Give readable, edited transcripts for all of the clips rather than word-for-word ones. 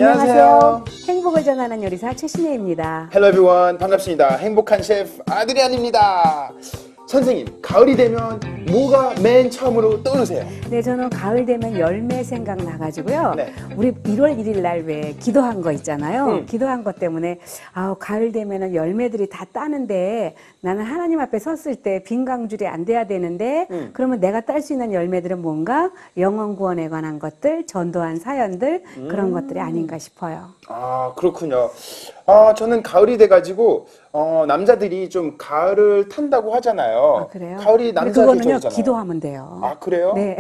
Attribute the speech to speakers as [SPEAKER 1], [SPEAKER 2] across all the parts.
[SPEAKER 1] 안녕하세요.
[SPEAKER 2] 행복을 전하는 요리사 최신혜입니다.
[SPEAKER 1] Hello everyone. 반갑습니다. 행복한 셰프 아드리안입니다. 선생님, 가을이 되면 뭐가 맨 처음으로 떠오르세요?
[SPEAKER 2] 네, 저는 가을 되면 열매 생각나가지고요.
[SPEAKER 1] 네.
[SPEAKER 2] 우리 1월 1일 날 왜 기도한 거 있잖아요. 기도한 것 때문에 가을 되면은 열매들이 다 따는데 나는 하나님 앞에 섰을 때 빈강줄이 안 돼야 되는데 그러면 내가 딸 수 있는 열매들은 뭔가 영혼 구원에 관한 것들, 전도한 사연들 그런 것들이 아닌가 싶어요.
[SPEAKER 1] 아, 그렇군요. 저는 가을이 돼가지고 남자들이 좀 가을을 탄다고 하잖아요.
[SPEAKER 2] 아, 그래요?
[SPEAKER 1] 가을이 남자
[SPEAKER 2] 그거는요,
[SPEAKER 1] 계절이잖아요.
[SPEAKER 2] 기도하면 돼요.
[SPEAKER 1] 아, 그래요?
[SPEAKER 2] 네.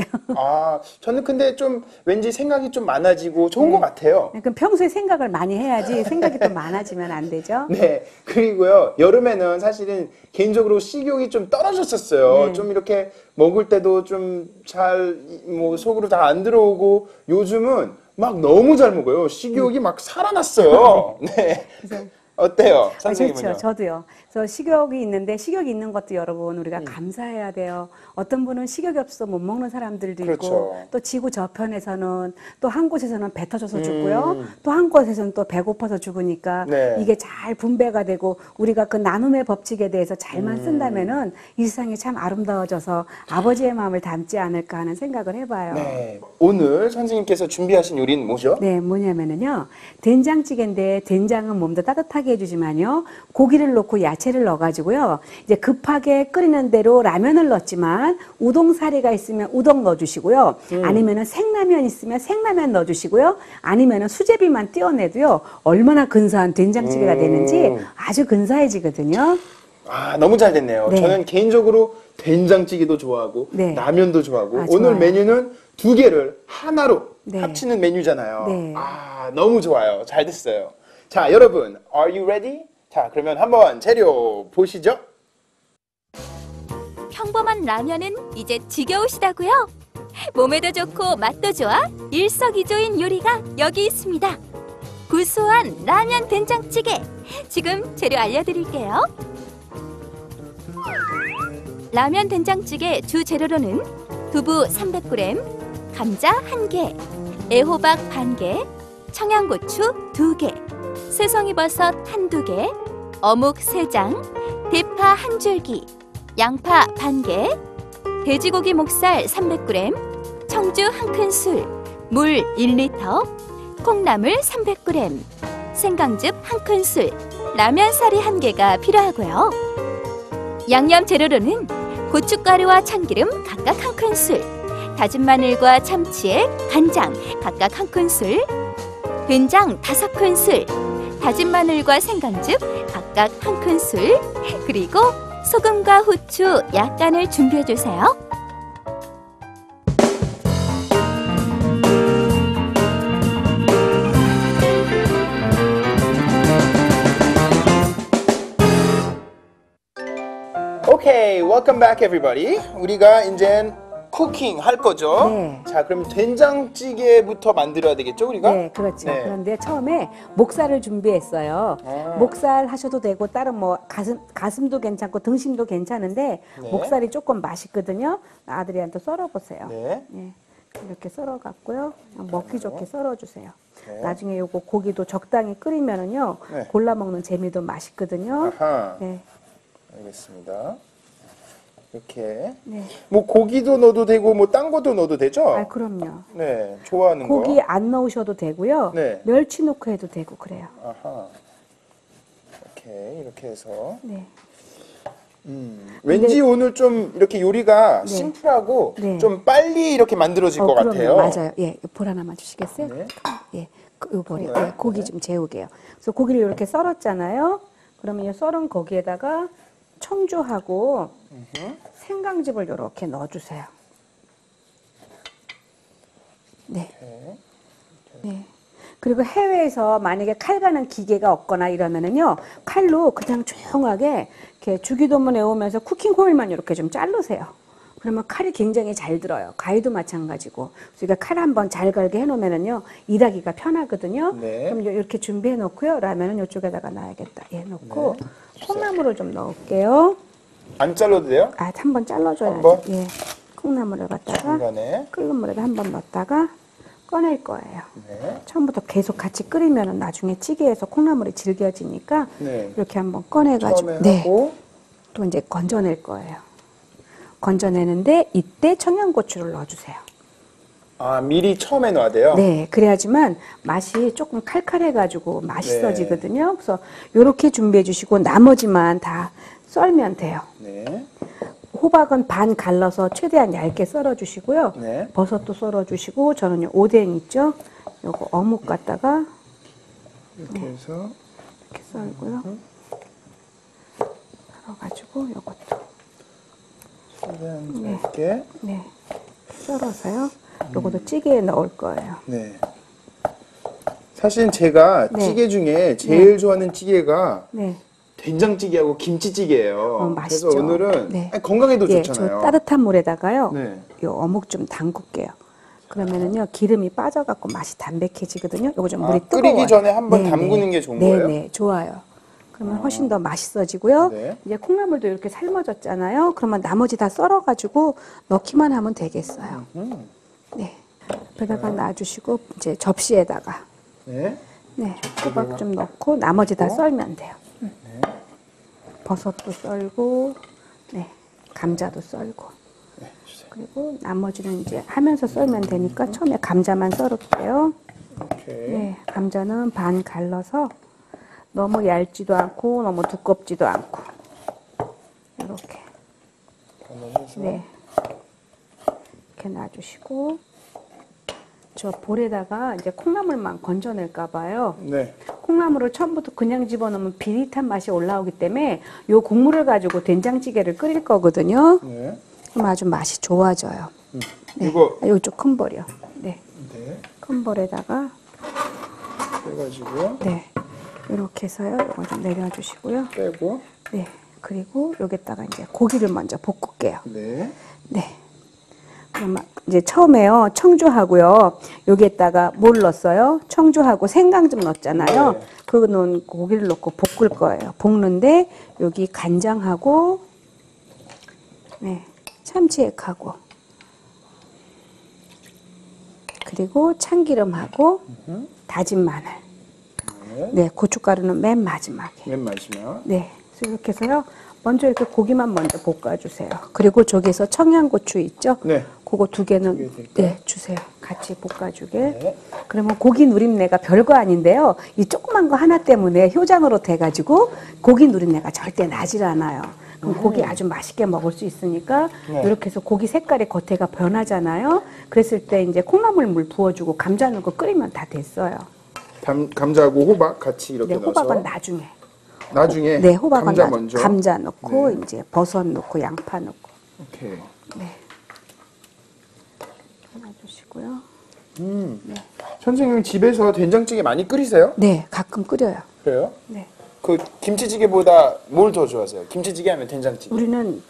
[SPEAKER 1] 저는 근데 좀 왠지 생각이 좀 많아지고 좋은 것 같아요.
[SPEAKER 2] 그럼 평소에 생각을 많이 해야지 생각이 또 많아지면 안 되죠?
[SPEAKER 1] 네. 그리고요, 여름에는 사실은 개인적으로 식욕이 좀 떨어졌었어요.
[SPEAKER 2] 네.
[SPEAKER 1] 좀 이렇게 먹을 때도 좀 잘, 속으로 다 안 들어오고, 요즘은 막 너무 잘 먹어요. 식욕이 막 살아났어요. 네.
[SPEAKER 2] 그래서
[SPEAKER 1] 어때요? 선생님은요?
[SPEAKER 2] 그렇죠. 저도요. 그래서 식욕이 있는데 식욕이 있는 것도 여러분 우리가 감사해야 돼요. 어떤 분은 식욕이 없어 못 먹는 사람들도
[SPEAKER 1] 그렇죠.
[SPEAKER 2] 있고 또 지구 저편에서는 또 한 곳에서는 배 터져서 죽고요. 또 한 곳에서는 또 배고파서 죽으니까
[SPEAKER 1] 네.
[SPEAKER 2] 이게 잘 분배가 되고 우리가 그 나눔의 법칙에 대해서 잘만 쓴다면은 이 세상이 참 아름다워져서 아버지의 마음을 담지 않을까 하는 생각을 해봐요.
[SPEAKER 1] 네. 오늘 선생님께서 준비하신 요리는 뭐죠?
[SPEAKER 2] 네, 뭐냐면은요, 된장찌개인데 된장은 몸도 따뜻하게 해주지만요, 고기를 넣고 야채를 넣어가지고요, 이제 급하게 끓이는 대로 라면을 넣었지만 우동사리가 있으면 우동 넣어주시고요, 아니면은 생라면 있으면 생라면 넣어주시고요, 아니면은 수제비만 띄어내도요, 얼마나 근사한 된장찌개가 되는지 아주 근사해지거든요.
[SPEAKER 1] 너무 잘 됐네요.
[SPEAKER 2] 네.
[SPEAKER 1] 저는 개인적으로 된장찌개도 좋아하고,
[SPEAKER 2] 네.
[SPEAKER 1] 라면도 좋아하고, 오늘
[SPEAKER 2] 좋아요.
[SPEAKER 1] 메뉴는 두 개를 하나로
[SPEAKER 2] 네.
[SPEAKER 1] 합치는 메뉴잖아요.
[SPEAKER 2] 네.
[SPEAKER 1] 너무 좋아요. 잘 됐어요. 자, 여러분, are you ready? 자, 그러면 한번 재료 보시죠.
[SPEAKER 3] 평범한 라면은 이제 지겨우시다고요? 몸에도 좋고 맛도 좋아 일석이조인 요리가 여기 있습니다. 구수한 라면 된장찌개. 지금 재료 알려드릴게요. 라면 된장찌개 주 재료로는 두부 300g, 감자 1개, 애호박 반개, 청양고추 2개, 새송이버섯 1~2개, 어묵 3장, 대파 1줄기, 양파 반개, 돼지고기 목살 300g, 청주 1큰술, 물 1리터, 콩나물 300g, 생강즙 1큰술, 라면사리 1개가 필요하고요. 양념 재료로는 고춧가루와 참기름 각각 1큰술, 다진 마늘과 참치액, 간장 각각 1큰술, 된장 5큰술, 다진 마늘과 생강즙 각각 1큰술, 그리고 소금과 후추 약간을 준비해주세요.
[SPEAKER 1] 오케이, welcome back everybody. 우리가 이제 쿠킹 할 거죠?
[SPEAKER 2] 네.
[SPEAKER 1] 자, 그럼 된장찌개부터 만들어야 되겠죠, 우리가?
[SPEAKER 2] 네, 그렇죠.
[SPEAKER 1] 네.
[SPEAKER 2] 그런데 처음에 목살을 준비했어요. 목살 하셔도 되고 다른 뭐 가슴도 괜찮고 등심도 괜찮은데
[SPEAKER 1] 네.
[SPEAKER 2] 목살이 조금 맛있거든요. 아들이한테 썰어보세요.
[SPEAKER 1] 네.
[SPEAKER 2] 네, 이렇게 썰어갖고요. 먹기 좋게 썰어주세요.
[SPEAKER 1] 네.
[SPEAKER 2] 나중에 요거 고기도 적당히 끓이면은요,
[SPEAKER 1] 네.
[SPEAKER 2] 골라 먹는 재미도 맛있거든요.
[SPEAKER 1] 아하.
[SPEAKER 2] 네,
[SPEAKER 1] 알겠습니다. 이렇게.
[SPEAKER 2] 네.
[SPEAKER 1] 뭐 고기도 넣어도 되고 뭐 딴 것도 넣어도 되죠?
[SPEAKER 2] 그럼요.
[SPEAKER 1] 네, 좋아하는
[SPEAKER 2] 고기
[SPEAKER 1] 거.
[SPEAKER 2] 안 넣으셔도 되고요.
[SPEAKER 1] 네.
[SPEAKER 2] 멸치 넣고 해도 되고 그래요.
[SPEAKER 1] 아하. 이렇게 해서.
[SPEAKER 2] 네.
[SPEAKER 1] 왠지 오늘 좀 이렇게 요리가
[SPEAKER 2] 네.
[SPEAKER 1] 심플하고
[SPEAKER 2] 네.
[SPEAKER 1] 좀 빨리 이렇게 만들어질 것
[SPEAKER 2] 그럼요.
[SPEAKER 1] 같아요.
[SPEAKER 2] 맞아요. 예, 볼 하나만 주시겠어요?
[SPEAKER 1] 네.
[SPEAKER 2] 예, 요 볼이요.
[SPEAKER 1] 네.
[SPEAKER 2] 예, 고기 좀 재우게요. 그래서 고기를 이렇게 썰었잖아요. 그러면 이 썰은 거기에다가 청주하고 생강즙을 이렇게 넣어주세요. 네. 네. 그리고 해외에서 만약에 칼 가는 기계가 없거나 이러면은요, 칼로 그냥 조용하게 이렇게 주기도문 외우면서 쿠킹 호일만 이렇게 좀 자르세요. 그러면 칼이 굉장히 잘 들어요. 가위도 마찬가지고. 그러니까 칼 한번 잘 갈게 해놓으면은요, 일하기가 편하거든요.
[SPEAKER 1] 네.
[SPEAKER 2] 그럼 이렇게 준비해 놓고요. 라면은 이쪽에다가 놔야겠다. 예, 놓고 콩나물을 좀 넣을게요.
[SPEAKER 1] 안 잘라도 돼요?
[SPEAKER 2] 한번 잘라줘야지.
[SPEAKER 1] 한 번?
[SPEAKER 2] 예. 콩나물을 갖다가
[SPEAKER 1] 중간에.
[SPEAKER 2] 끓는 물에다 한번 넣었다가 꺼낼 거예요.
[SPEAKER 1] 네.
[SPEAKER 2] 처음부터 계속 같이 끓이면 나중에 찌개에서 콩나물이 질겨지니까
[SPEAKER 1] 네.
[SPEAKER 2] 이렇게 한번 꺼내가지고
[SPEAKER 1] 처음에
[SPEAKER 2] 네.
[SPEAKER 1] 하고
[SPEAKER 2] 또 이제 건져낼 거예요. 건져내는데 이때 청양고추를 넣어주세요.
[SPEAKER 1] 아, 미리 처음에 넣어야 돼요?
[SPEAKER 2] 네, 그래야지만 맛이 조금 칼칼해가지고 맛있어지거든요. 그래서 이렇게 준비해 주시고 나머지만 다 썰면 돼요.
[SPEAKER 1] 네.
[SPEAKER 2] 호박은 반 갈라서 최대한 얇게 썰어 주시고요.
[SPEAKER 1] 네.
[SPEAKER 2] 버섯도 썰어 주시고 저는 오뎅 있죠? 요거 어묵 갖다가
[SPEAKER 1] 이렇게 해서
[SPEAKER 2] 이렇게 썰고요. 썰어가지고 요것도
[SPEAKER 1] 최대한
[SPEAKER 2] 네.
[SPEAKER 1] 얇게.
[SPEAKER 2] 네 썰어서요. 요것도 찌개에 넣을 거예요.
[SPEAKER 1] 네. 사실 제가
[SPEAKER 2] 네.
[SPEAKER 1] 찌개 중에 제일 좋아하는 찌개가
[SPEAKER 2] 네.
[SPEAKER 1] 된장찌개하고 김치찌개예요.
[SPEAKER 2] 맛있죠.
[SPEAKER 1] 그래서 오늘은
[SPEAKER 2] 네.
[SPEAKER 1] 아니, 건강에도
[SPEAKER 2] 예,
[SPEAKER 1] 좋잖아요.
[SPEAKER 2] 저 따뜻한 물에다가요.
[SPEAKER 1] 네.
[SPEAKER 2] 요 어묵 좀 담글게요. 그러면은요 기름이 빠져갖고 맛이 담백해지거든요. 요거 좀 물이 뜨거워요.
[SPEAKER 1] 끓이기 전에 한번
[SPEAKER 2] 네,
[SPEAKER 1] 담그는
[SPEAKER 2] 네.
[SPEAKER 1] 게 좋은
[SPEAKER 2] 네,
[SPEAKER 1] 거예요?
[SPEAKER 2] 네, 좋아요. 그러면 훨씬 더 맛있어지고요.
[SPEAKER 1] 네.
[SPEAKER 2] 이제 콩나물도 이렇게 삶아졌잖아요. 그러면 나머지 다 썰어가지고 넣기만 하면 되겠어요. 네, 옆에다가 놔주시고 이제 접시에다가
[SPEAKER 1] 네.
[SPEAKER 2] 네, 호박 좀 넣고 나머지 다 썰면 돼요. 버섯도 썰고, 네, 감자도 썰고.
[SPEAKER 1] 네, 주세요.
[SPEAKER 2] 그리고 나머지는 이제 하면서 썰면 되니까 처음에 감자만 썰을게요.
[SPEAKER 1] 이렇게.
[SPEAKER 2] 네, 감자는 반 갈라서 너무 얇지도 않고 너무 두껍지도 않고 이렇게
[SPEAKER 1] 반반해서.
[SPEAKER 2] 네 이렇게 놔주시고 저 볼에다가 이제 콩나물만 건져낼까 봐요.
[SPEAKER 1] 네.
[SPEAKER 2] 콩나물을 처음부터 그냥 집어넣으면 비릿한 맛이 올라오기 때문에 요 국물을 가지고 된장찌개를 끓일 거거든요.
[SPEAKER 1] 네.
[SPEAKER 2] 그럼 아주 맛이 좋아져요. 네.
[SPEAKER 1] 이거
[SPEAKER 2] 요쪽 큰 볼이요. 네,
[SPEAKER 1] 네.
[SPEAKER 2] 큰 볼에다가
[SPEAKER 1] 해가지고요.
[SPEAKER 2] 네 이렇게 해서요. 이거 좀 내려주시고요.
[SPEAKER 1] 빼고.
[SPEAKER 2] 네, 그리고 여기다가 이제 고기를 먼저 볶을게요.
[SPEAKER 1] 네.
[SPEAKER 2] 네. 그러면 이제 처음에요 청주하고요 여기에다가 뭘 넣었어요? 청주하고 생강 좀 넣었잖아요.
[SPEAKER 1] 네.
[SPEAKER 2] 그 넣은 고기를 넣고 볶을 거예요. 볶는데 여기 간장하고 네 참치액하고 그리고 참기름하고 다진 마늘. 네, 고춧가루는 맨 마지막에.
[SPEAKER 1] 맨 마지막.
[SPEAKER 2] 네, 그래서 이렇게 해서요. 먼저 이렇게 고기만 먼저 볶아주세요. 그리고 저기에서 청양고추 있죠?
[SPEAKER 1] 네.
[SPEAKER 2] 그거 두 개는
[SPEAKER 1] 두개 드릴까요?
[SPEAKER 2] 네, 주세요. 같이 볶아주게.
[SPEAKER 1] 네.
[SPEAKER 2] 그러면 고기 누린내가 별거 아닌데요. 이 조그만 거 하나 때문에 효자노릇 해가지고 고기 누린내가 절대 나질 않아요. 그럼 고기 아주 맛있게 먹을 수 있으니까
[SPEAKER 1] 네.
[SPEAKER 2] 이렇게 해서 고기 색깔이 겉에가 변하잖아요. 그랬을 때 이제 콩나물 물 부어주고 감자 넣고 끓이면 다 됐어요.
[SPEAKER 1] 감자하고 호박 같이 이렇게
[SPEAKER 2] 네,
[SPEAKER 1] 넣어서.
[SPEAKER 2] 호박은 나중에.
[SPEAKER 1] 나중에
[SPEAKER 2] 네, 호박은
[SPEAKER 1] 감자
[SPEAKER 2] 나중에.
[SPEAKER 1] 먼저.
[SPEAKER 2] 감자 넣고
[SPEAKER 1] 네.
[SPEAKER 2] 이제 버섯 넣고 양파 넣고.
[SPEAKER 1] 오케이.
[SPEAKER 2] 네. 놔주시고요.
[SPEAKER 1] 선생님 집에서 된장찌개 많이 끓이세요?
[SPEAKER 2] 네, 가끔 끓여요.
[SPEAKER 1] 그래요?
[SPEAKER 2] 네.
[SPEAKER 1] 그 김치찌개보다 뭘 더 좋아하세요? 김치찌개 하면 된장찌개.
[SPEAKER 2] 우리는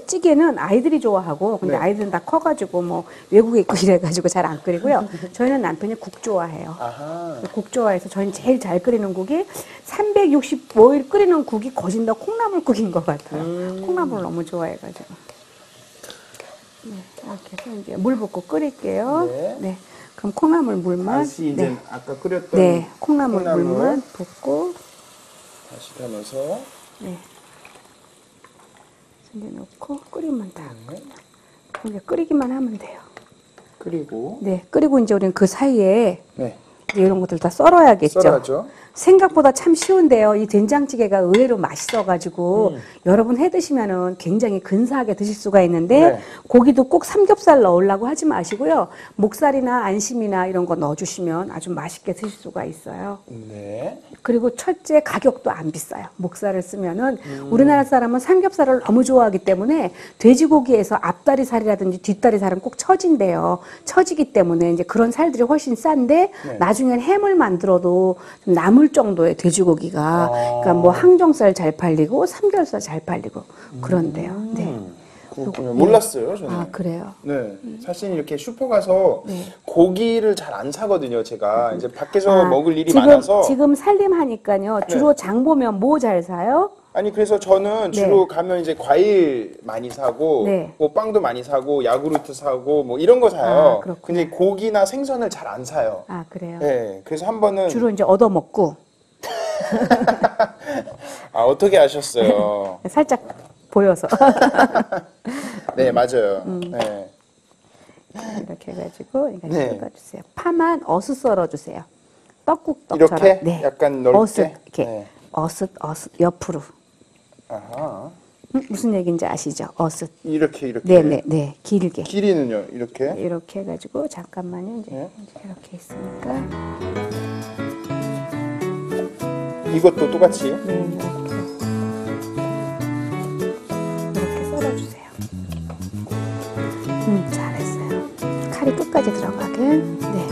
[SPEAKER 2] 찌개는 아이들이 좋아하고, 근데
[SPEAKER 1] 네.
[SPEAKER 2] 아이들은 다 커가지고, 뭐, 외국에 있고 이래가지고 잘 안 끓이고요. 저희는 남편이 국 좋아해요.
[SPEAKER 1] 아하.
[SPEAKER 2] 국 좋아해서 저희는 제일 잘 끓이는 국이 365일 끓이는 국이 거진 다 콩나물국인 것 같아요. 콩나물 너무 좋아해가지고. 네, 이렇게 해서 이제 물 붓고 끓일게요.
[SPEAKER 1] 네.
[SPEAKER 2] 네. 그럼 콩나물 물만.
[SPEAKER 1] 다시 이제
[SPEAKER 2] 네.
[SPEAKER 1] 아까 끓였던
[SPEAKER 2] 네, 콩나물 물만 붓고.
[SPEAKER 1] 다시 담아서.
[SPEAKER 2] 네. 이제 넣고 끓이면 다. 이제 끓이기만 하면 돼요.
[SPEAKER 1] 끓이고.
[SPEAKER 2] 네, 끓이고 이제 우리는 그 사이에
[SPEAKER 1] 네.
[SPEAKER 2] 이제 이런 것들 다 썰어야겠죠.
[SPEAKER 1] 썰어야죠.
[SPEAKER 2] 생각보다 참 쉬운데요. 이 된장찌개가 의외로 맛있어가지고 여러분 해 드시면은 굉장히 근사하게 드실 수가 있는데
[SPEAKER 1] 네.
[SPEAKER 2] 고기도 꼭 삼겹살 넣으려고 하지 마시고요. 목살이나 안심이나 이런 거 넣어주시면 아주 맛있게 드실 수가 있어요.
[SPEAKER 1] 네.
[SPEAKER 2] 그리고 첫째 가격도 안 비싸요. 목살을 쓰면은 우리나라 사람은 삼겹살을 너무 좋아하기 때문에 돼지고기에서 앞다리살이라든지 뒷다리살은 꼭 처진대요. 처지기 때문에 이제 그런 살들이 훨씬 싼데
[SPEAKER 1] 네.
[SPEAKER 2] 나중엔 햄을 만들어도 좀 남을 정도의 돼지고기가 그러니까 뭐 항정살 잘 팔리고 삼겹살 잘 팔리고 그런데요. 네.
[SPEAKER 1] 그렇군요. 몰랐어요, 저는.
[SPEAKER 2] 아 그래요.
[SPEAKER 1] 네. 사실 이렇게 슈퍼 가서
[SPEAKER 2] 네.
[SPEAKER 1] 고기를 잘 안 사거든요, 제가. 이제 밖에서
[SPEAKER 2] 아,
[SPEAKER 1] 먹을 일이
[SPEAKER 2] 지금,
[SPEAKER 1] 많아서.
[SPEAKER 2] 지금 살림하니까요. 주로 장 보면 뭐 잘 사요?
[SPEAKER 1] 아니 그래서 저는 주로 가면 이제 과일 많이 사고
[SPEAKER 2] 네.
[SPEAKER 1] 뭐 빵도 많이 사고 야구르트 사고 뭐 이런 거 사요.
[SPEAKER 2] 그렇구나.
[SPEAKER 1] 근데 고기나 생선을 잘 안 사요.
[SPEAKER 2] 아, 그래요?
[SPEAKER 1] 네, 그래서 한 번은
[SPEAKER 2] 주로 이제 얻어먹고
[SPEAKER 1] 아 어떻게 아셨어요?
[SPEAKER 2] 살짝 보여서
[SPEAKER 1] 네 맞아요. 네.
[SPEAKER 2] 이렇게 해가지고 이거
[SPEAKER 1] 네.
[SPEAKER 2] 뜯어주세요. 파만 어슷 썰어주세요. 떡국떡처럼.
[SPEAKER 1] 이렇게
[SPEAKER 2] 네.
[SPEAKER 1] 약간 넓게.
[SPEAKER 2] 어슷 이렇게
[SPEAKER 1] 네.
[SPEAKER 2] 어슷 옆으로.
[SPEAKER 1] 아하.
[SPEAKER 2] 무슨 얘기인지 아시죠? 어슷.
[SPEAKER 1] 이렇게.
[SPEAKER 2] 네네네 길게.
[SPEAKER 1] 길이는요 이렇게.
[SPEAKER 2] 이렇게 해가지고 잠깐만요. 이제
[SPEAKER 1] 네.
[SPEAKER 2] 이렇게 있으니까
[SPEAKER 1] 이것도 똑같이.
[SPEAKER 2] 네 이렇게 썰어주세요. 잘했어요. 칼이 끝까지 들어가게. 네.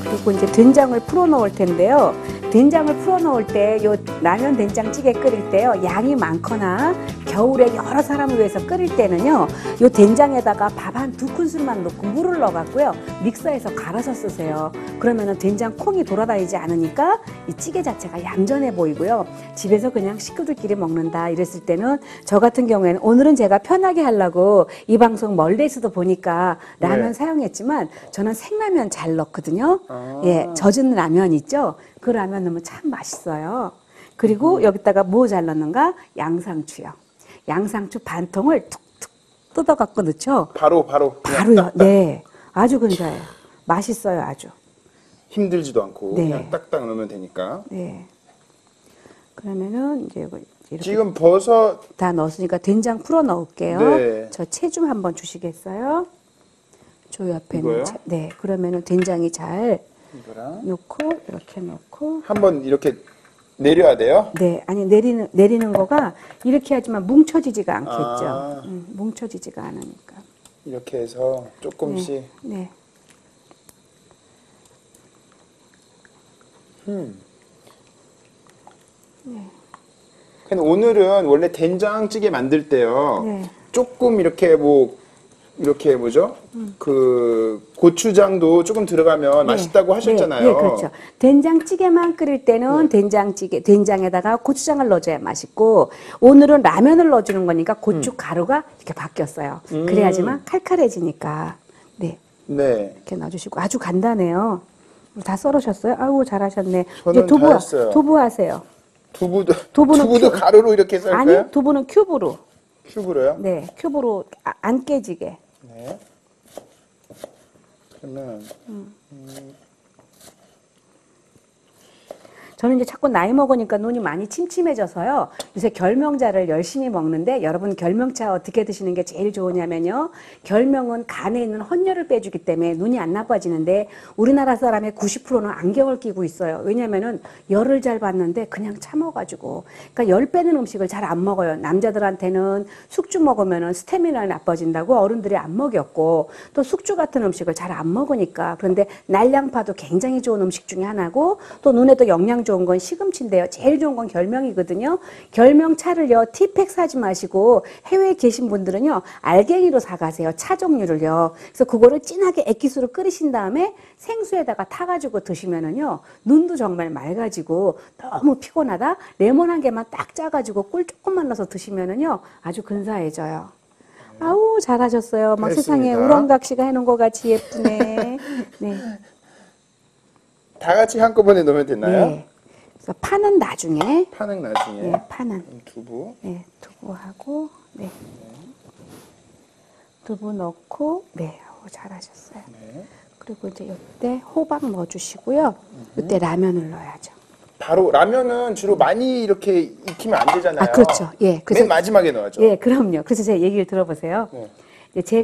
[SPEAKER 2] 그리고 이제 된장을 풀어 넣을 텐데요. 된장을 풀어 넣을 때 요 라면 된장찌개 끓일 때요. 양이 많거나 겨울에 여러 사람을 위해서 끓일 때는요. 요 된장에다가 밥 한 2큰술만 넣고 물을 넣어갖고요. 믹서에서 갈아서 쓰세요. 그러면은 된장 콩이 돌아다니지 않으니까 이 찌개 자체가 얌전해 보이고요. 집에서 그냥 식구들끼리 먹는다 이랬을 때는 저 같은 경우에는 오늘은 제가 편하게 하려고 이 방송 멀리에서도 보니까 라면
[SPEAKER 1] 네.
[SPEAKER 2] 사용했지만 저는 생라면 잘 넣거든요.
[SPEAKER 1] 아.
[SPEAKER 2] 예, 젖은 라면 있죠? 그 라면 넣으면 참 맛있어요. 그리고 여기다가 뭐 잘 넣는가? 양상추요. 양상추 반통을 툭툭 뜯어갖고 넣죠?
[SPEAKER 1] 바로 그냥
[SPEAKER 2] 바로요.
[SPEAKER 1] 딱딱.
[SPEAKER 2] 네. 아주 근사해요. 맛있어요, 아주.
[SPEAKER 1] 힘들지도 않고
[SPEAKER 2] 네.
[SPEAKER 1] 그냥 딱딱 넣으면 되니까.
[SPEAKER 2] 네. 그러면은 이제 이렇게
[SPEAKER 1] 지금 버섯
[SPEAKER 2] 다 넣었으니까 된장 풀어 넣을게요.
[SPEAKER 1] 네.
[SPEAKER 2] 저 채 좀 한번 주시겠어요? 저 옆에는
[SPEAKER 1] 이거요?
[SPEAKER 2] 네. 그러면은 된장이 잘
[SPEAKER 1] 이거랑
[SPEAKER 2] 넣고 이렇게 넣고
[SPEAKER 1] 한번 이렇게 내려야 돼요.
[SPEAKER 2] 네, 아니 내리는 거가 이렇게 하지만 뭉쳐지지가 않겠죠.
[SPEAKER 1] 아.
[SPEAKER 2] 뭉쳐지지가 않으니까.
[SPEAKER 1] 이렇게 해서 조금씩.
[SPEAKER 2] 네.
[SPEAKER 1] 근데 오늘은 원래 된장찌개 만들 때요.
[SPEAKER 2] 네.
[SPEAKER 1] 조금 이렇게 이렇게 뭐죠? 그 고추장도 조금 들어가면 맛있다고 하셨잖아요.
[SPEAKER 2] 네, 그렇죠. 된장찌개만 끓일 때는 된장에다가 고추장을 넣어줘야 맛있고, 오늘은 라면을 넣어주는 거니까 고추 가루가 이렇게 바뀌었어요. 그래야지만 칼칼해지니까. 네.
[SPEAKER 1] 네.
[SPEAKER 2] 이렇게 넣어주시고, 아주 간단해요. 다 썰으셨어요? 아우, 잘하셨네.
[SPEAKER 1] 저는
[SPEAKER 2] 이제
[SPEAKER 1] 다 했어요.
[SPEAKER 2] 두부 하세요.
[SPEAKER 1] 두부도
[SPEAKER 2] 두부는
[SPEAKER 1] 가루로 이렇게 썰까요?
[SPEAKER 2] 아니, 두부는 큐브로.
[SPEAKER 1] 큐브로요?
[SPEAKER 2] 네, 큐브로 안 깨지게.
[SPEAKER 1] 네. 그러면
[SPEAKER 2] 저는 이제 자꾸 나이 먹으니까 눈이 많이 침침해져서요. 요새 결명자를 열심히 먹는데 여러분 결명차 어떻게 드시는 게 제일 좋으냐면요. 결명은 간에 있는 헌혈을 빼주기 때문에 눈이 안 나빠지는데 우리나라 사람의 90%는 안경을 끼고 있어요. 왜냐면은 열을 잘 받는데 그냥 참아가지고. 그러니까 열 빼는 음식을 잘 안 먹어요. 남자들한테는 숙주 먹으면은 스태미나 나빠진다고 어른들이 안 먹였고 또 숙주 같은 음식을 잘 안 먹으니까. 그런데 날양파도 굉장히 좋은 음식 중에 하나고 또 눈에도 영양 좋은 건 시금치인데요. 제일 좋은 건 결명이거든요. 결명차를요. 티팩 사지 마시고 해외에 계신 분들은요. 알갱이로 사가세요. 차 종류를요. 그래서 그거를 진하게 액기스로 끓이신 다음에 생수에다가 타가지고 드시면은요. 눈도 정말 맑아지고 너무 피곤하다. 레몬 한 개만 딱 짜가지고 꿀 조금만 넣어서 드시면은요. 아주 근사해져요. 아우 잘하셨어요. 막 세상에
[SPEAKER 1] 됐습니다.
[SPEAKER 2] 우렁각 씨가 해놓은 것 같이 예쁘네. 네.
[SPEAKER 1] 다 같이 한꺼번에 넣으면 되나요?
[SPEAKER 2] 네. 그래서 파는 나중에.
[SPEAKER 1] 파는 나중에.
[SPEAKER 2] 네, 파는.
[SPEAKER 1] 두부.
[SPEAKER 2] 네, 두부하고, 네. 두부 넣고, 네, 잘하셨어요.
[SPEAKER 1] 네.
[SPEAKER 2] 그리고 이제 이때 호박 넣어주시고요. 이때 라면을 넣어야죠.
[SPEAKER 1] 바로 라면은 주로 많이 이렇게 익히면 안 되잖아요.
[SPEAKER 2] 아, 그렇죠. 예.
[SPEAKER 1] 맨 마지막에 넣어야죠.
[SPEAKER 2] 예, 그럼요. 그래서 제 얘기를 들어보세요.
[SPEAKER 1] 네.
[SPEAKER 2] 이제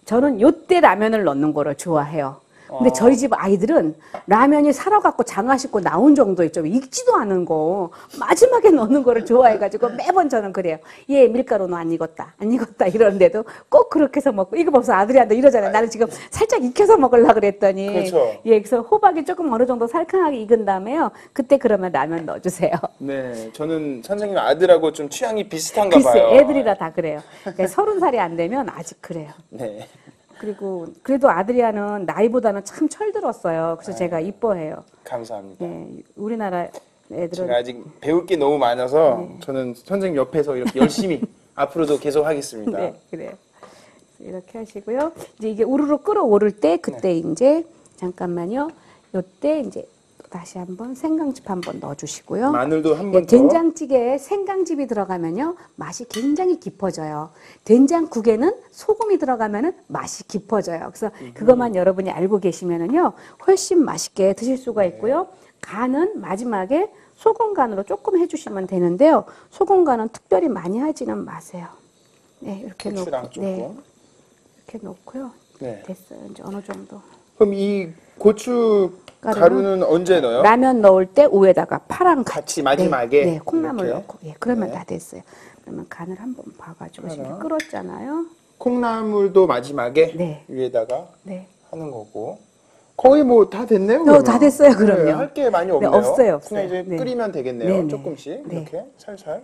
[SPEAKER 2] 저는 요때 라면을 넣는 거를 좋아해요. 근데 저희 집 아이들은 라면이 살아갖고 장아 씻고 나온 정도 있죠. 익지도 않은 거. 마지막에 넣는 거를 좋아해가지고 매번 저는 그래요. 얘 밀가루는 안 익었다. 안 익었다. 이러는데도 꼭 그렇게 해서 먹고. 이거 벌써 아들이한테 이러잖아요. 나는 지금 살짝 익혀서 먹으려고 그랬더니.
[SPEAKER 1] 그렇죠.
[SPEAKER 2] 예, 그래서 호박이 조금 어느 정도 살캉하게 익은 다음에요. 그때 그러면 라면 넣어주세요.
[SPEAKER 1] 네, 저는 선생님 아들하고 좀 취향이 비슷한가
[SPEAKER 2] 글쎄,
[SPEAKER 1] 봐요.
[SPEAKER 2] 애들이라 다 그래요. 그러니까 30살이 안 되면 아직 그래요.
[SPEAKER 1] 네.
[SPEAKER 2] 그리고 그래도 아드리아는 나이보다는 참 철들었어요. 그래서 제가 이뻐해요.
[SPEAKER 1] 감사합니다.
[SPEAKER 2] 네, 우리나라 애들은
[SPEAKER 1] 제가 아직 배울 게 너무 많아서 저는 선생님 옆에서 이렇게 열심히 앞으로도 계속 하겠습니다.
[SPEAKER 2] 네, 그래요. 이렇게 하시고요. 이제 이게 우르르 끓어오를 때 그때 이제 잠깐만요. 요때 이제 다시 한번 생강즙 한번 넣어주시고요.
[SPEAKER 1] 마늘도 한 번 더.
[SPEAKER 2] 된장찌개에 생강즙이 들어가면요 맛이 굉장히 깊어져요. 된장국에는 소금이 들어가면은 맛이 깊어져요. 그래서 그것만 여러분이 알고 계시면은요 훨씬 맛있게 드실 수가 있고요. 간은 마지막에 소금 간으로 조금 해주시면 되는데요. 소금 간은 특별히 많이 하지는 마세요. 네, 이렇게
[SPEAKER 1] 고추랑
[SPEAKER 2] 놓고,
[SPEAKER 1] 조금.
[SPEAKER 2] 네, 이렇게 놓고요.
[SPEAKER 1] 네.
[SPEAKER 2] 됐어요. 이제 어느 정도.
[SPEAKER 1] 그럼 이 고추 가루는 언제 넣어요?
[SPEAKER 2] 라면 넣을 때 위에다가 파랑
[SPEAKER 1] 같이 마지막에?
[SPEAKER 2] 네, 콩나물
[SPEAKER 1] 이렇게?
[SPEAKER 2] 넣고 예, 그러면
[SPEAKER 1] 네.
[SPEAKER 2] 다 됐어요. 그러면 간을 한번 봐가지고 지금
[SPEAKER 1] 하나.
[SPEAKER 2] 끓었잖아요.
[SPEAKER 1] 콩나물도 마지막에
[SPEAKER 2] 네.
[SPEAKER 1] 위에다가
[SPEAKER 2] 네.
[SPEAKER 1] 하는 거고. 거의 뭐 다 됐네요.
[SPEAKER 2] 다 됐어요, 그럼요.
[SPEAKER 1] 할 게 많이 없네요.
[SPEAKER 2] 없어요.
[SPEAKER 1] 그냥 이제
[SPEAKER 2] 네.
[SPEAKER 1] 끓이면 되겠네요.
[SPEAKER 2] 네, 네.
[SPEAKER 1] 조금씩
[SPEAKER 2] 네.
[SPEAKER 1] 이렇게 살살.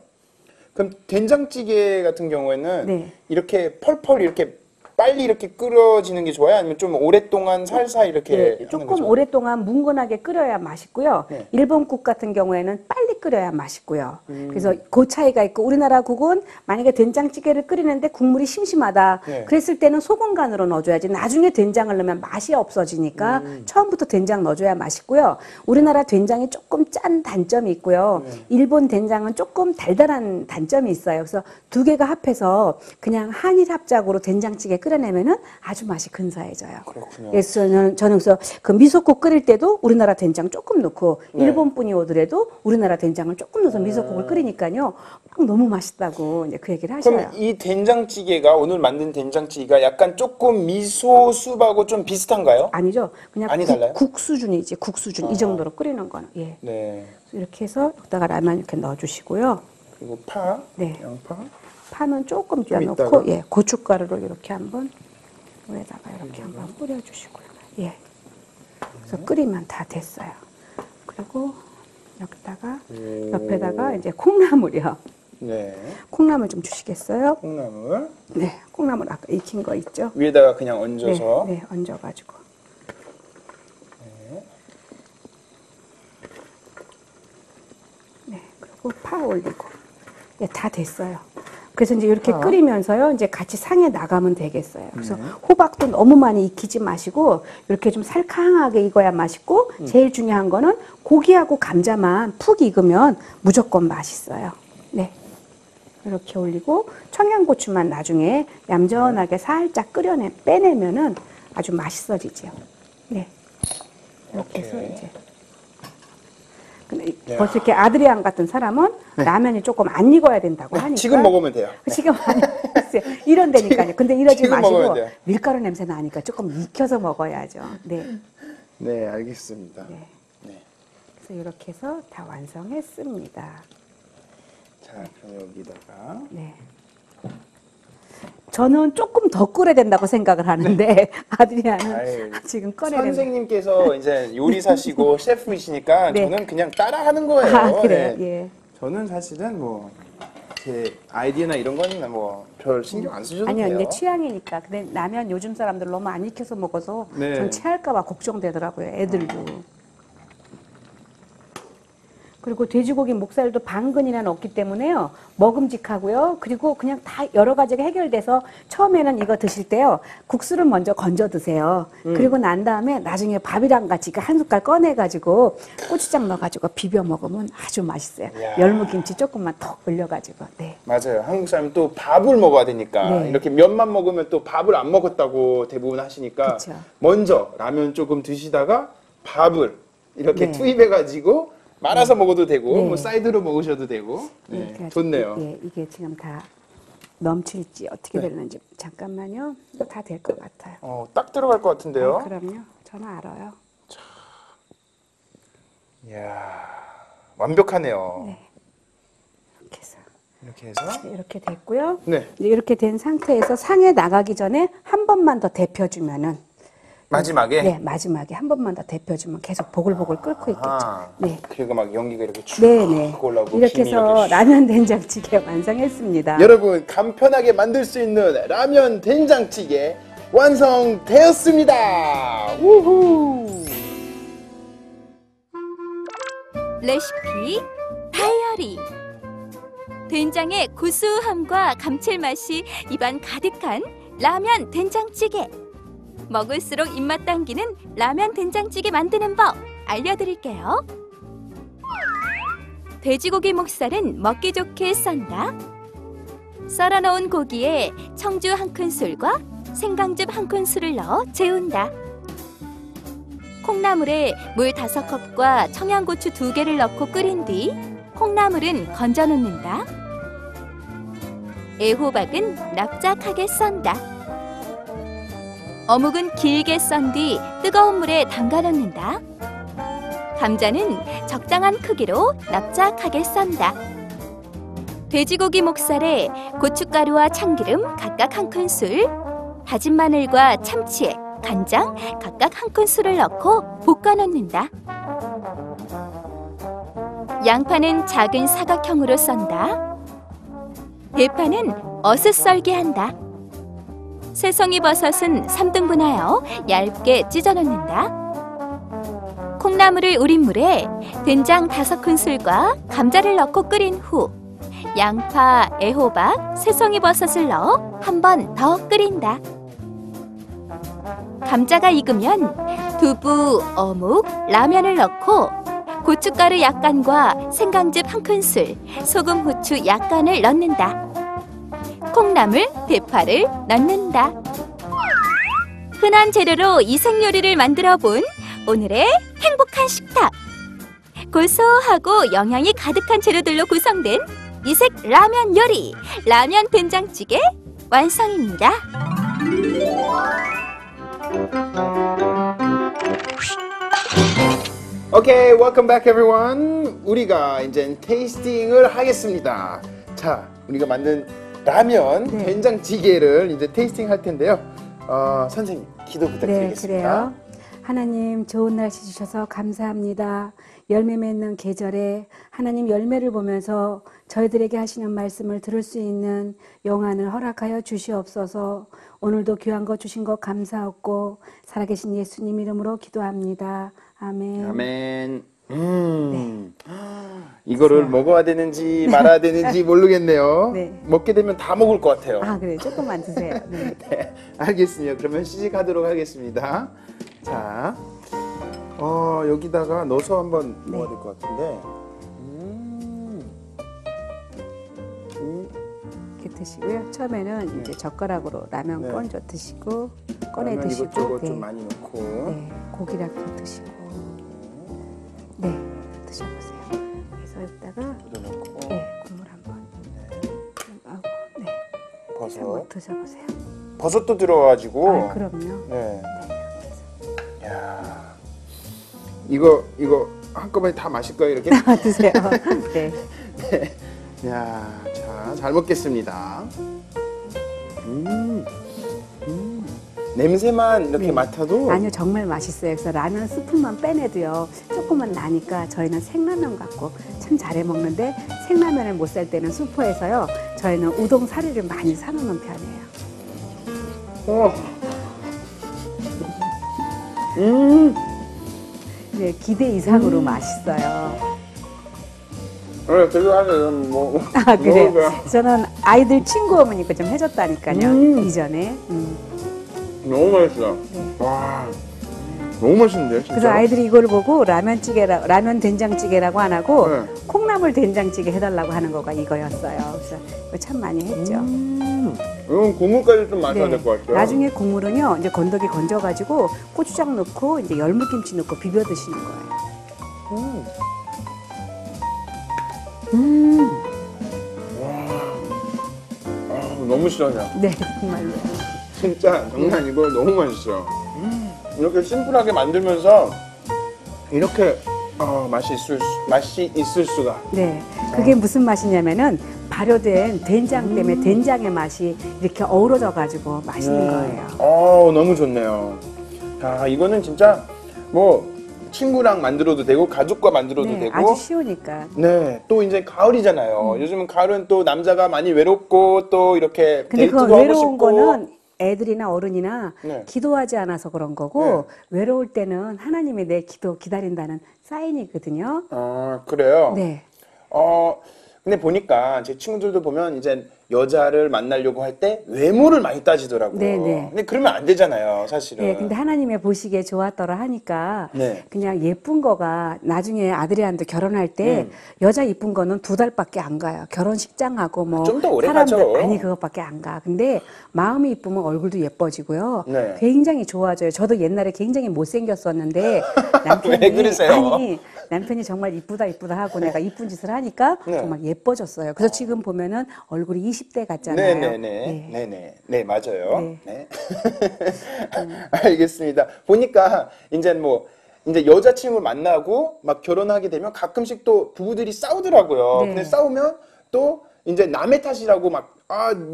[SPEAKER 1] 그럼 된장찌개 같은 경우에는
[SPEAKER 2] 네.
[SPEAKER 1] 이렇게 펄펄 이렇게 빨리 이렇게 끓여지는 게 좋아요? 아니면 좀 오랫동안 살살 이렇게
[SPEAKER 2] 네,
[SPEAKER 1] 하는
[SPEAKER 2] 조금
[SPEAKER 1] 게 좋아요?
[SPEAKER 2] 오랫동안 뭉근하게 끓여야 맛있고요.
[SPEAKER 1] 네.
[SPEAKER 2] 일본 국 같은 경우에는 빨리 끓여야 맛있고요. 그래서 그 차이가 있고 우리나라 국은 만약에 된장찌개를 끓이는데 국물이 심심하다.
[SPEAKER 1] 네.
[SPEAKER 2] 그랬을 때는 소금 간으로 넣어줘야지. 나중에 된장을 넣으면 맛이 없어지니까 처음부터 된장 넣어줘야 맛있고요. 우리나라 된장이 조금 짠 단점이 있고요. 일본 된장은 조금 달달한 단점이 있어요. 그래서 두 개가 합해서 그냥 한일 합작으로 된장찌개 끓여내면은 아주 맛이 근사해져요.
[SPEAKER 1] 그렇군요.
[SPEAKER 2] 그래서 저는 그래서 그 미소국 끓일 때도 우리나라 된장 조금 넣고
[SPEAKER 1] 네.
[SPEAKER 2] 일본 분이 오더라도 우리나라 된장을 조금 넣어서 미소국을 끓이니까요. 막 너무 맛있다고 이제 그 얘기를 하셔요.
[SPEAKER 1] 그럼 이 된장찌개가 오늘 만든 된장찌개가 약간 조금 미소 수프하고 좀 비슷한가요?
[SPEAKER 2] 아니죠. 그냥
[SPEAKER 1] 많이 달라요?
[SPEAKER 2] 국 수준이지. 국 수준. 이 정도로 끓이는 거는. 예.
[SPEAKER 1] 네.
[SPEAKER 2] 이렇게 해서 여기다가 라면 이렇게 넣어주시고요.
[SPEAKER 1] 그리고 파,
[SPEAKER 2] 네.
[SPEAKER 1] 양파.
[SPEAKER 2] 파는 조금
[SPEAKER 1] 좀
[SPEAKER 2] 띄워놓고
[SPEAKER 1] 이따가?
[SPEAKER 2] 예, 고춧가루를 이렇게 한번 위에다가 이렇게 한번 뿌려주시고요. 예. 그래서 끓이면 다 됐어요. 그리고 여기다가 옆에다가 이제 콩나물이요.
[SPEAKER 1] 네.
[SPEAKER 2] 콩나물 좀 주시겠어요?
[SPEAKER 1] 콩나물
[SPEAKER 2] 네, 콩나물 아까 익힌 거 있죠?
[SPEAKER 1] 위에다가 그냥 얹어서.
[SPEAKER 2] 네, 얹어가지고. 네, 그리고 파 올리고. 네, 다 됐어요. 그래서 이제 이렇게 끓이면서요, 이제 같이 상에 나가면 되겠어요. 그래서 호박도 너무 많이 익히지 마시고, 이렇게 좀 살캉하게 익어야 맛있고, 제일 중요한 거는 고기하고 감자만 푹 익으면 무조건 맛있어요. 네. 이렇게 올리고, 청양고추만 나중에 얌전하게 살짝 빼내면은 아주 맛있어지죠. 네. 이렇게 해서
[SPEAKER 1] 오케이.
[SPEAKER 2] 이제. 근데 벌써 이렇게 아드리안 같은 사람은 라면이 조금 안 익어야 된다고 하니까.
[SPEAKER 1] 지금 먹으면 돼요.
[SPEAKER 2] 지금 아니 글쎄요. 이런 데니까요. 근데 이러지
[SPEAKER 1] 지금 먹어야
[SPEAKER 2] 마시고
[SPEAKER 1] 돼요.
[SPEAKER 2] 밀가루 냄새 나니까 조금 익혀서 먹어야죠. 네.
[SPEAKER 1] 네, 알겠습니다.
[SPEAKER 2] 네.
[SPEAKER 1] 네.
[SPEAKER 2] 그래서 이렇게 해서 다 완성했습니다.
[SPEAKER 1] 자, 그럼 여기다가
[SPEAKER 2] 네. 저는 조금 더 끓여야 된다고 생각을 하는데 아드리아는
[SPEAKER 1] 아유,
[SPEAKER 2] 지금 꺼내야 된다.
[SPEAKER 1] 선생님께서 이제 요리사시고 셰프이시니까
[SPEAKER 2] 네.
[SPEAKER 1] 저는 그냥 따라하는 거예요.
[SPEAKER 2] 아, 그래요?
[SPEAKER 1] 네.
[SPEAKER 2] 예.
[SPEAKER 1] 저는 사실은 뭐 제 아이디어나 이런 거는 뭐 별 신경 안 쓰셔도
[SPEAKER 2] 아니요,
[SPEAKER 1] 돼요.
[SPEAKER 2] 근데 취향이니까. 근데 라면 요즘 사람들 너무 안 익혀서 먹어서
[SPEAKER 1] 네.
[SPEAKER 2] 전 체할까봐 걱정되더라고요, 애들도. 그리고 돼지고기 목살도 반근이나 넣기 때문에요. 먹음직하고요. 그리고 그냥 다 여러 가지가 해결돼서 처음에는 이거 드실 때요. 국수를 먼저 건져 드세요. 그리고 난 다음에 나중에 밥이랑 같이 한 숟갈 꺼내가지고 고추장 넣어가지고 비벼 먹으면 아주 맛있어요.
[SPEAKER 1] 이야.
[SPEAKER 2] 열무김치 조금만 더 올려가지고. 네.
[SPEAKER 1] 맞아요. 한국 사람은 또 밥을 먹어야 되니까
[SPEAKER 2] 네.
[SPEAKER 1] 이렇게 면만 먹으면 또 밥을 안 먹었다고 대부분 하시니까
[SPEAKER 2] 그쵸.
[SPEAKER 1] 먼저 라면 조금 드시다가 밥을 이렇게
[SPEAKER 2] 네.
[SPEAKER 1] 투입해가지고 말아서 먹어도 되고
[SPEAKER 2] 네.
[SPEAKER 1] 뭐 사이드로 먹으셔도 되고 네,
[SPEAKER 2] 그래가지고
[SPEAKER 1] 좋네요.
[SPEAKER 2] 예, 이게 지금 다 넘칠지 어떻게
[SPEAKER 1] 네.
[SPEAKER 2] 되는지 잠깐만요. 이거 다 될 것 같아요.
[SPEAKER 1] 딱 들어갈 것 같은데요.
[SPEAKER 2] 그럼요. 저는 알아요.
[SPEAKER 1] 이야, 완벽하네요.
[SPEAKER 2] 네. 이렇게 해서.
[SPEAKER 1] 이렇게 해서
[SPEAKER 2] 네, 이렇게 됐고요.
[SPEAKER 1] 네.
[SPEAKER 2] 이제 이렇게 된 상태에서 상에 나가기 전에 한 번만 더 데펴주면은
[SPEAKER 1] 마지막에
[SPEAKER 2] 네, 마지막에 한 번만 더 데펴주면 계속 보글보글 끓고 있겠죠.
[SPEAKER 1] 아하.
[SPEAKER 2] 네.
[SPEAKER 1] 그리고 막 연기가 이렇게 쭉
[SPEAKER 2] 네네.
[SPEAKER 1] 올라오고
[SPEAKER 2] 이렇게
[SPEAKER 1] 김이
[SPEAKER 2] 해서
[SPEAKER 1] 이렇게 슉.
[SPEAKER 2] 라면 된장찌개 완성했습니다.
[SPEAKER 1] 여러분 간편하게 만들 수 있는 라면 된장찌개 완성되었습니다. 우후.
[SPEAKER 3] 레시피 다이어리. 된장의 고소함과 감칠맛이 입안 가득한 라면 된장찌개. 먹을수록 입맛 당기는 라면 된장찌개 만드는 법 알려드릴게요. 돼지고기 목살은 먹기 좋게 썬다. 썰어놓은 고기에 청주 1큰술과 생강즙 1큰술을 넣어 재운다. 콩나물에 물 5컵과 청양고추 2개를 넣고 끓인 뒤 콩나물은 건져 놓는다. 애호박은 납작하게 썬다. 어묵은 길게 썬 뒤 뜨거운 물에 담가 놓는다. 감자는 적당한 크기로 납작하게 썬다. 돼지고기 목살에 고춧가루와 참기름 각각 1큰술, 다진 마늘과 참치액, 간장 각각 1큰술을 넣고 볶아 놓는다. 양파는 작은 사각형으로 썬다. 대파는 어슷 썰게 한다. 새송이 버섯은 3등분하여 얇게 찢어 놓는다. 콩나물을 우린 물에 된장 5큰술과 감자를 넣고 끓인 후 양파, 애호박, 새송이 버섯을 넣어 한 번 더 끓인다. 감자가 익으면 두부, 어묵, 라면을 넣고 고춧가루 약간과 생강즙 1큰술, 소금, 후추 약간을 넣는다. 콩나물, 대파를 넣는다. 흔한 재료로 이색 요리를 만들어 본 오늘의 행복한 식탁. 고소하고 영양이 가득한 재료들로 구성된 이색 라면 요리, 라면 된장찌개 완성입니다.
[SPEAKER 1] 오케이, welcome back everyone. 우리가 이제 테이스팅을 하겠습니다. 자, 우리가 만든 라면
[SPEAKER 2] 네.
[SPEAKER 1] 된장찌개를 이제 테이스팅 할 텐데요. 선생님, 기도
[SPEAKER 2] 네,
[SPEAKER 1] 부탁드리겠습니다.
[SPEAKER 2] 그래요. 하나님 좋은 날씨 주셔서 감사합니다. 열매 맺는 계절에 하나님 열매를 보면서 저희들에게 하시는 말씀을 들을 수 있는 영안을 허락하여 주시옵소서. 오늘도 귀한 거 주신 것 감사하고 살아계신 예수님 이름으로 기도합니다. 아멘.
[SPEAKER 1] 아멘. 이거를 먹어야 되는지 말아야 되는지 모르겠네요.
[SPEAKER 2] 네.
[SPEAKER 1] 먹게 되면 다 먹을 것 같아요.
[SPEAKER 2] 아, 그래. 조금만 드세요. 네.
[SPEAKER 1] 네, 알겠습니다. 그러면 시식하도록 하겠습니다. 자, 여기다가 넣어서 한번
[SPEAKER 2] 네.
[SPEAKER 1] 먹어야 될 것 같은데.
[SPEAKER 2] 이렇게 드시고요. 처음에는 이제 젓가락으로 라면
[SPEAKER 1] 네.
[SPEAKER 2] 건져 드시고 꺼내
[SPEAKER 1] 라면
[SPEAKER 2] 드시고
[SPEAKER 1] 이것저것
[SPEAKER 2] 네.
[SPEAKER 1] 좀 많이 넣고.
[SPEAKER 2] 네, 고기락도 드시고 네, 드셔보세요. 그래서 여기다가
[SPEAKER 1] 묻어넣고.
[SPEAKER 2] 네, 국물 한번 하고 네,
[SPEAKER 1] 버섯.
[SPEAKER 2] 한번 드셔보세요.
[SPEAKER 1] 버섯도 들어가지고.
[SPEAKER 2] 아, 그럼요.
[SPEAKER 1] 네. 야, 이거 한꺼번에 다 마실 거예요, 이렇게?
[SPEAKER 2] 드세요. 네.
[SPEAKER 1] 야, 자, 잘 먹겠습니다. 냄새만 이렇게
[SPEAKER 2] 네.
[SPEAKER 1] 맡아도.
[SPEAKER 2] 아니요, 정말 맛있어요. 그래서 라면 스프만 빼내도요, 조금만 나니까 저희는 생라면 갖고 참 잘해 먹는데 생라면을 못 살 때는 슈퍼에서요, 저희는 우동 사리를 많이 사놓는 편이에요. 네, 기대 이상으로 맛있어요.
[SPEAKER 1] 네, 그거 하면 뭐.
[SPEAKER 2] 아, 그래요?
[SPEAKER 1] 먹어요.
[SPEAKER 2] 저는 아이들 친구 어머니가 좀 해줬다니까요, 이전에.
[SPEAKER 1] 너무 맛있어.
[SPEAKER 2] 네.
[SPEAKER 1] 와, 너무 맛있는데요, 진짜.
[SPEAKER 2] 그래서 아이들이 이걸 보고 라면 된장찌개라고 안 하고
[SPEAKER 1] 네.
[SPEAKER 2] 콩나물 된장찌개 해달라고 하는 거가 이거였어요. 그래서 이거 참 많이 했죠.
[SPEAKER 1] 이건 국물까지 좀 마셔야
[SPEAKER 2] 네.
[SPEAKER 1] 될 것 같아요.
[SPEAKER 2] 나중에 국물은요, 이제 건더기 건져가지고 고추장 넣고 이제 열무김치 넣고 비벼 드시는 거예요.
[SPEAKER 1] 너무 시원해요.
[SPEAKER 2] 네, 정말로.
[SPEAKER 1] 진짜 장난 아니고 너무 맛있어요. 이렇게 심플하게 만들면서 이렇게 맛이 있을 수가.
[SPEAKER 2] 네, 그게 무슨 맛이냐면은 발효된 된장 때문에 된장의 맛이 이렇게 어우러져가지고 맛있는 거예요.
[SPEAKER 1] 너무 좋네요. 야, 이거는 진짜 뭐 친구랑 만들어도 되고 가족과 만들어도
[SPEAKER 2] 네,
[SPEAKER 1] 되고.
[SPEAKER 2] 아주 쉬우니까.
[SPEAKER 1] 네, 또 이제 가을이잖아요. 요즘은 가을은 또 남자가 많이 외롭고 또 이렇게
[SPEAKER 2] 근데
[SPEAKER 1] 데이트도
[SPEAKER 2] 그
[SPEAKER 1] 하고
[SPEAKER 2] 외로운
[SPEAKER 1] 싶고.
[SPEAKER 2] 거는 애들이나 어른이나
[SPEAKER 1] 네.
[SPEAKER 2] 기도하지 않아서 그런 거고 외로울 때는 하나님이 내 기도 기다린다는 사인이거든요.
[SPEAKER 1] 그래요?
[SPEAKER 2] 네.
[SPEAKER 1] 근데 보니까 제 친구들도 보면 이제 여자를 만나려고 할 때 외모를 많이 따지더라고요.
[SPEAKER 2] 네네.
[SPEAKER 1] 근데 그러면 안 되잖아요, 사실은.
[SPEAKER 2] 네, 근데 하나님의 보시기에 좋았더라 하니까
[SPEAKER 1] 네.
[SPEAKER 2] 그냥 예쁜 거가 나중에 아드리안도 결혼할 때 여자 이쁜 거는 2달밖에 안 가요. 결혼식장하고 뭐
[SPEAKER 1] 좀더 오래
[SPEAKER 2] 사람들
[SPEAKER 1] 가죠.
[SPEAKER 2] 아니 그것밖에 안 가. 근데 마음이 이쁘면 얼굴도 예뻐지고요.
[SPEAKER 1] 네.
[SPEAKER 2] 굉장히 좋아져요. 저도 옛날에 굉장히 못생겼었는데 남편이
[SPEAKER 1] 왜 그러세요?
[SPEAKER 2] 아니 남편이 정말 이쁘다 하고 내가 이쁜 짓을 하니까
[SPEAKER 1] 네.
[SPEAKER 2] 정말 예뻐졌어요. 그래서 지금 보면은 얼굴이 20대 같잖아요.
[SPEAKER 1] 네, 맞아요.
[SPEAKER 2] 네.
[SPEAKER 1] 네. 알겠습니다. 보니까 이제 여자친구를 만나고 막 결혼하게 되면 가끔씩 또 부부들이 싸우더라고요.
[SPEAKER 2] 네.
[SPEAKER 1] 근데 싸우면 또 이제 남의 탓이라고 막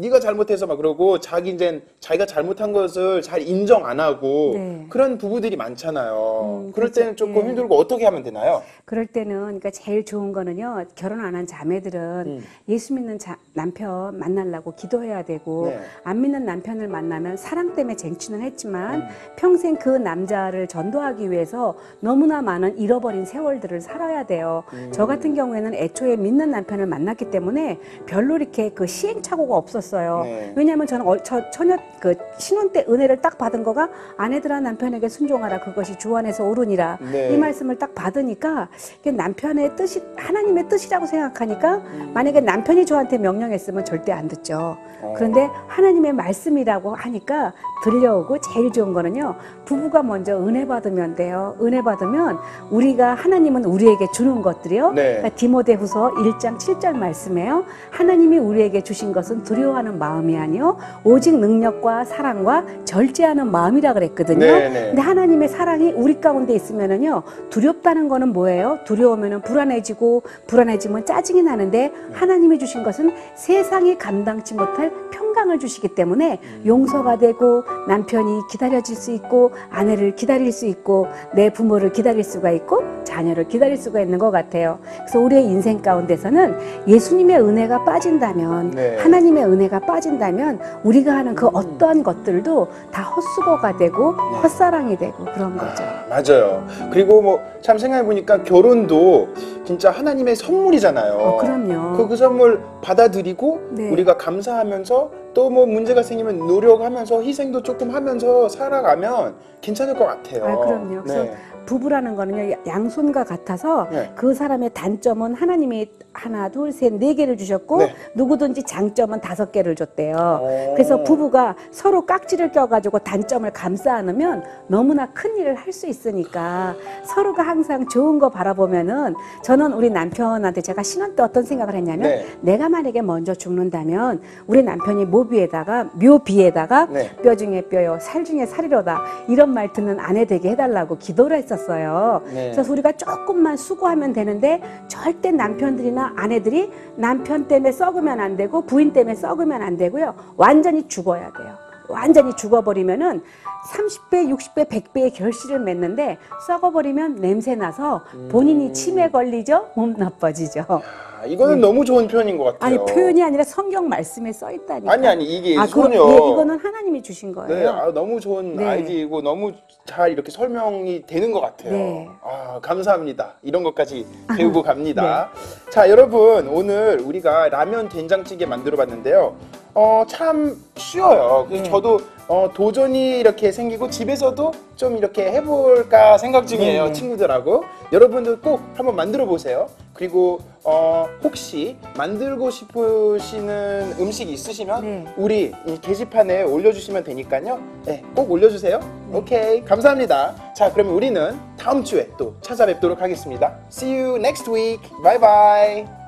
[SPEAKER 1] 네가 잘못해서 막 그러고 자기가 잘못한 것을 잘 인정 안 하고
[SPEAKER 2] 네.
[SPEAKER 1] 그런 부부들이 많잖아요. 그럴
[SPEAKER 2] 그렇죠.
[SPEAKER 1] 때는 조금
[SPEAKER 2] 예.
[SPEAKER 1] 힘들고 어떻게 하면 되나요?
[SPEAKER 2] 그럴 때는 그러니까 제일 좋은 거는요. 결혼 안 한 자매들은 예수 믿는 남편 만나려고 기도해야 되고
[SPEAKER 1] 네.
[SPEAKER 2] 안 믿는 남편을 만나면 사랑 때문에 쟁취는 했지만 평생 그 남자를 전도하기 위해서 너무나 많은 잃어버린 세월들을 살아야 돼요. 저 같은 경우에는 애초에 믿는 남편을 만났기 때문에 별로 이렇게 그 시행착오가 없었어요.
[SPEAKER 1] 네.
[SPEAKER 2] 왜냐하면 저는 처녀 그 신혼 때 은혜를 딱 받은 거가 아내들아 남편에게 순종하라 그것이 주 안에서 옳으니라
[SPEAKER 1] 네.
[SPEAKER 2] 이 말씀을 딱 받으니까 이게 남편의 뜻이 하나님의 뜻이라고 생각하니까 만약에 남편이 저한테 명령했으면 절대 안 듣죠. 그런데 하나님의 말씀이라고 하니까 들려오고 제일 좋은 거는요. 부부가 먼저 은혜 받으면 돼요. 은혜 받으면 우리가 하나님은 우리에게 주는 것들이요.
[SPEAKER 1] 네.
[SPEAKER 2] 그러니까 디모데후서 1장 7절 말씀에요. 하나님이 우리에게 주신 것은 두려워하는 마음이 아니요 오직 능력과 사랑과 절제하는 마음이라 그랬거든요.
[SPEAKER 1] 네, 네.
[SPEAKER 2] 근데 하나님의 사랑이 우리 가운데 있으면은요. 두렵다는 거는 뭐예요? 두려우면은 불안해지면 짜증이 나는데 하나님이 주신 것은 세상이 감당치 못할 평강을 주시기 때문에 용서가 되고 남편이 기다려질 수 있고 아내를 기다릴 수 있고 내 부모를 기다릴 수가 있고 자녀를 기다릴 수가 있는 것 같아요. 그래서 우리의 인생 가운데서는 예수님의 은혜가 빠진다면
[SPEAKER 1] 네.
[SPEAKER 2] 하나님의 은혜가 빠진다면 우리가 하는 그 어떠한 것들도 다 헛수고가 되고 헛사랑이 되고 그런 거죠.
[SPEAKER 1] 맞아요. 그리고 참 생각해보니까 결혼도 진짜 하나님의 선물이잖아요.
[SPEAKER 2] 그럼요.
[SPEAKER 1] 그 선물 받아들이고
[SPEAKER 2] 네.
[SPEAKER 1] 우리가 감사하면서 또 문제가 생기면 노력하면서 희생도 조금 하면서 살아가면 괜찮을 것 같아요.
[SPEAKER 2] 그럼요. 그래서
[SPEAKER 1] 네.
[SPEAKER 2] 부부라는 거는요 양손과 같아서
[SPEAKER 1] 네.
[SPEAKER 2] 그 사람의 단점은 하나님이 하나, 둘, 셋, 4개를 주셨고
[SPEAKER 1] 네.
[SPEAKER 2] 누구든지 장점은 5개를 줬대요.
[SPEAKER 1] 오.
[SPEAKER 2] 그래서 부부가 서로 깍지를 껴가지고 단점을 감싸 안으면 너무나 큰 일을 할 수 있으니까 서로가 항상 좋은 거 바라보면은 저는 우리 남편한테 제가 신혼 때 어떤 생각을 했냐면
[SPEAKER 1] 네.
[SPEAKER 2] 내가 만약에 먼저 죽는다면 우리 남편이 묘비에다가
[SPEAKER 1] 네.
[SPEAKER 2] 뼈 중에 뼈요 살 중에 살이로다 이런 말 듣는 아내 되게 해달라고 기도를 했었어요.
[SPEAKER 1] 네.
[SPEAKER 2] 그래서 우리가 조금만 수고하면 되는데 절대 남편들이나 아내들이 남편 때문에 썩으면 안 되고 부인 때문에 썩으면 안 되고요. 완전히 죽어야 돼요. 완전히 죽어버리면은 30배, 60배, 100배의 결실을 맺는데 썩어버리면 냄새 나서 본인이 치매 걸리죠? 몸 나빠지죠.
[SPEAKER 1] 이거는 너무 좋은 표현인 것 같아요.
[SPEAKER 2] 아니 표현이 아니라 성경 말씀에 써 있다니까.
[SPEAKER 1] 아니 이게
[SPEAKER 2] 그거,
[SPEAKER 1] 전혀
[SPEAKER 2] 이거는 하나님이 주신 거예요.
[SPEAKER 1] 네, 너무 좋은
[SPEAKER 2] 네.
[SPEAKER 1] 아이디이고 너무 잘 이렇게 설명이 되는 것 같아요.
[SPEAKER 2] 네.
[SPEAKER 1] 감사합니다. 이런 것까지 배우고 갑니다. 자, 여러분 오늘 우리가 라면 된장찌개 만들어 봤는데요. 참 쉬워요. 그래서
[SPEAKER 2] 네.
[SPEAKER 1] 저도 도전이 이렇게 생기고 집에서도 좀 이렇게 해볼까 생각 중이에요.
[SPEAKER 2] 네.
[SPEAKER 1] 친구들하고. 여러분들 꼭 한번 만들어 보세요. 그리고 혹시 만들고 싶으시는 음식이 있으시면
[SPEAKER 2] 네.
[SPEAKER 1] 우리 이 게시판에 올려주시면 되니까요. 네, 꼭 올려주세요. 오케이, 감사합니다. 자, 그러면 우리는 다음 주에 또 찾아뵙도록 하겠습니다. See you next week. Bye bye.